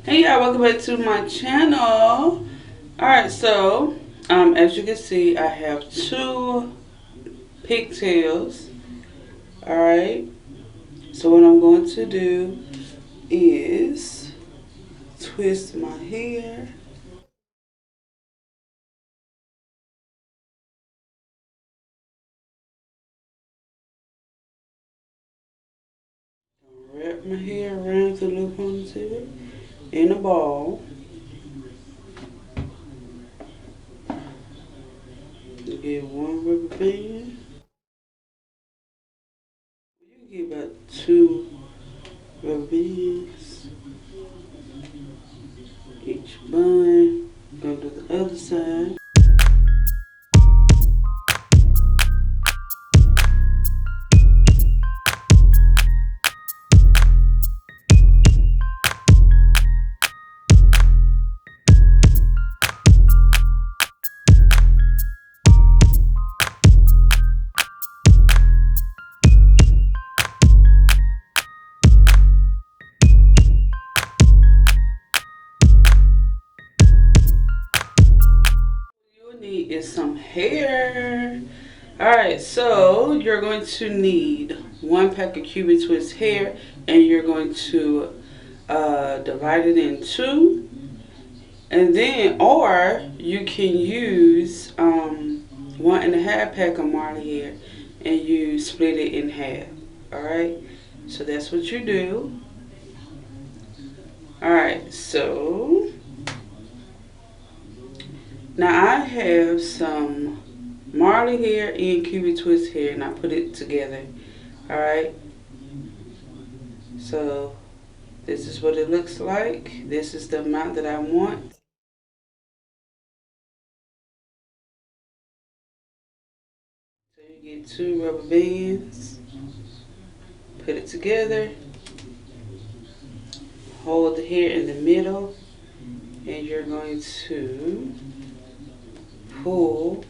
Hey y'all, welcome back to my channel. Alright, so as you can see, I have two pigtails. Alright, so what I'm going to do is twist my hair. Wrap my hair around the loop onto it in a ball. Get one rubber band. You can get about two rubber bands. Each bun. Go to the other side. Need is some hair. Alright, so you're going to need one pack of Cuban Twist hair, and you're going to divide it in two, and then, or you can use 1.5 pack of Marley hair and you split it in half. Alright, so that's what you do. Alright, so now I have some Marley hair and Cuban Twist hair, and I put it together. Alright, so this is what it looks like. This is the amount that I want. So you get two rubber bands, put it together, hold the hair in the middle, and you're going to pull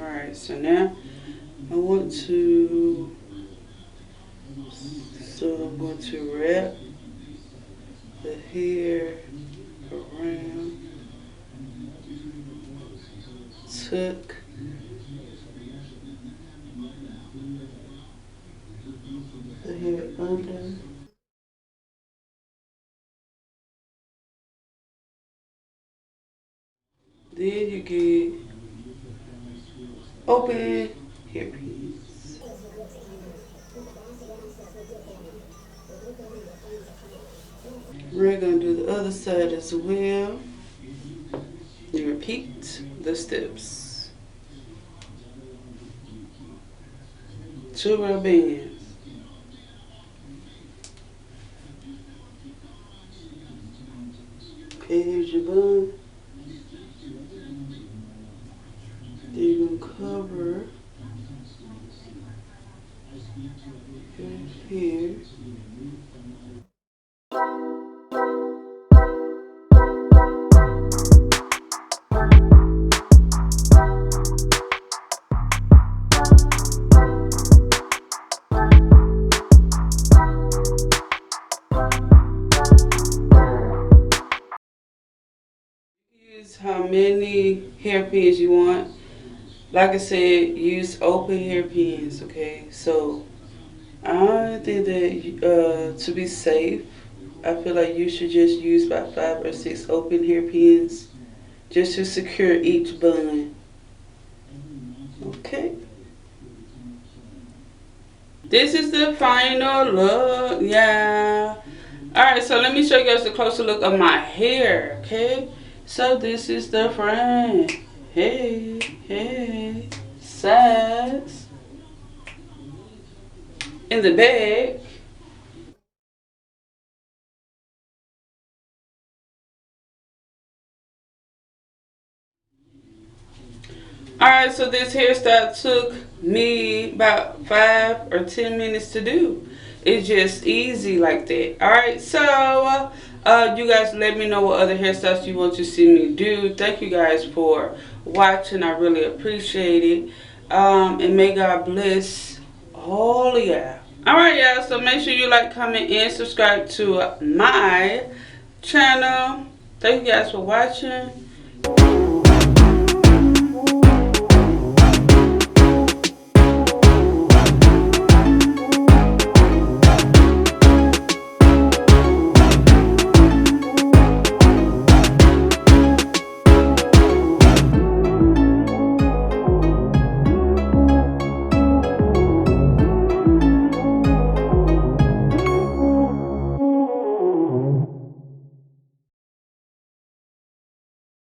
Alright, so now I want to, so I'm going to wrap the hair around, tuck the hair under. Then you get open hairpins. We're going to do the other side as well. You repeat the steps. 2 rubber bands. Okay, here's your bun. Then you're going to cover here. Use how many hairpins you want. Like I said, use open hairpins, okay? So I think that to be safe, I feel like you should just use about 5 or 6 open hairpins just to secure each bun. Okay. This is the final look, yeah. Alright, so let me show you guys a closer look of my hair, okay? So this is the front. Hey, hey. Sides. In the back. Alright, so this hairstyle took me about 5 or 10 minutes to do. It's just easy like that. Alright, so you guys let me know what other hairstyles you want to see me do. Thank you guys for watching. I really appreciate it. And may God bless all of y'all. Alright, y'all, so make sure you like, comment, and subscribe to my channel. Thank you guys for watching.